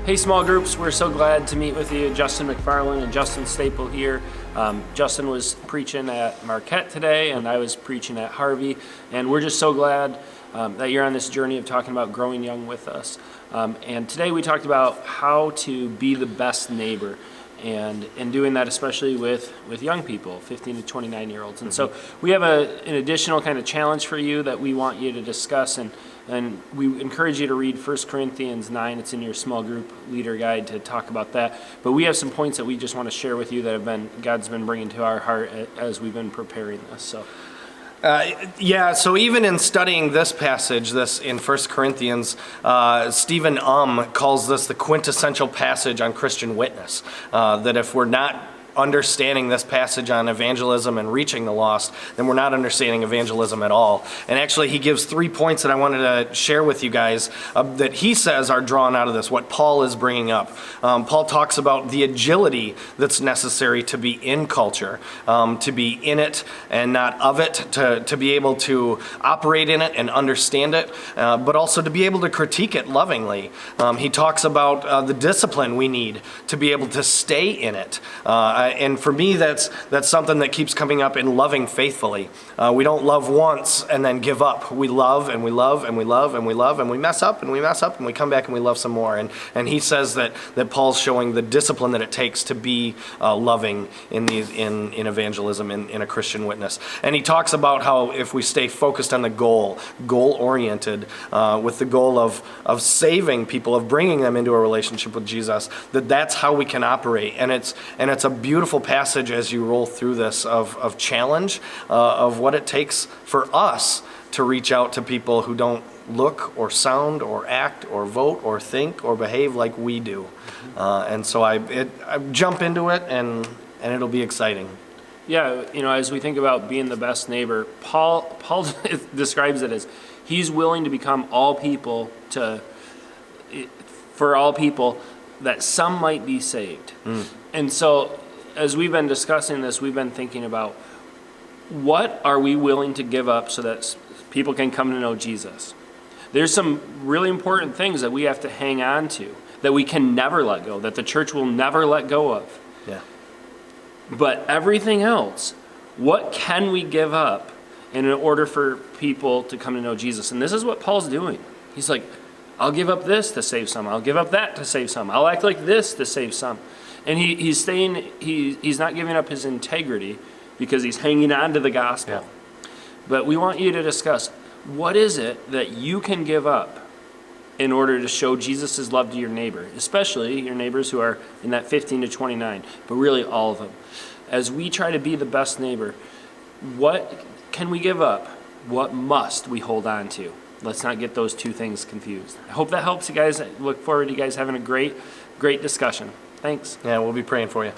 Hey small groups, we're so glad to meet with you. Justin McFarland and Justin Stapel here. Justin was preaching at Marquette today and I was preaching at Harvey, and we're just so glad that you're on this journey of talking about growing young with us. And today we talked about how to be the best neighbor, and doing that especially with young people, 15 to 29-year-olds. And so we have an additional kind of challenge for you that we want you to discuss, and we encourage you to read 1 Corinthians 9. It's in your small group leader guide to talk about that. But we have some points that we just want to share with you that God's been bringing to our heart as we've been preparing this. So even in studying this passage, this in 1 Corinthians, Stephen calls this the quintessential passage on Christian witness. That if we're not understanding this passage on evangelism and reaching the lost, then we're not understanding evangelism at all. And actually he gives 3 points that I wanted to share with you guys that he says are drawn out of this, what Paul is bringing up. Paul talks about the agility that's necessary to be in culture, to be in it and not of it, to be able to operate in it and understand it, but also to be able to critique it lovingly. He talks about the discipline we need to be able to stay in it. And for me, that's something that keeps coming up in loving faithfully. We don't love once and then give up. We love and we love and we love and we love and we mess up and we mess up and we come back and we love some more. And he says that Paul's showing the discipline that it takes to be loving in evangelism, in a Christian witness. And he talks about how if we stay focused on the goal-oriented, with the goal of saving people, of bringing them into a relationship with Jesus, that's how we can operate. And it's a beautiful passage as you roll through this of challenge, of what it takes for us to reach out to people who don't look or sound or act or vote or think or behave like we do. And so I jump into it, and it'll be exciting. Yeah, as we think about being the best neighbor, Paul describes it as he's willing to become all people for all people, that some might be saved. And so as we've been discussing this, we've been thinking about what are we willing to give up so that people can come to know Jesus. There's some really important things that we have to hang on to, that we can never let go, that the church will never let go of. Yeah. But everything else, what can we give up in order for people to come to know Jesus? And this is what Paul's doing. He's like, I'll give up this to save some. I'll give up that to save some. I'll act like this to save some. And he's saying he's not giving up his integrity because he's hanging on to the gospel. Yeah. But we want you to discuss, what is it that you can give up in order to show Jesus' love to your neighbor, especially your neighbors who are in that 15 to 29, but really all of them. As we try to be the best neighbor, what can we give up? What must we hold on to? Let's not get those two things confused. I hope that helps you guys. I look forward to you guys having a great discussion. Thanks. Yeah, we'll be praying for you.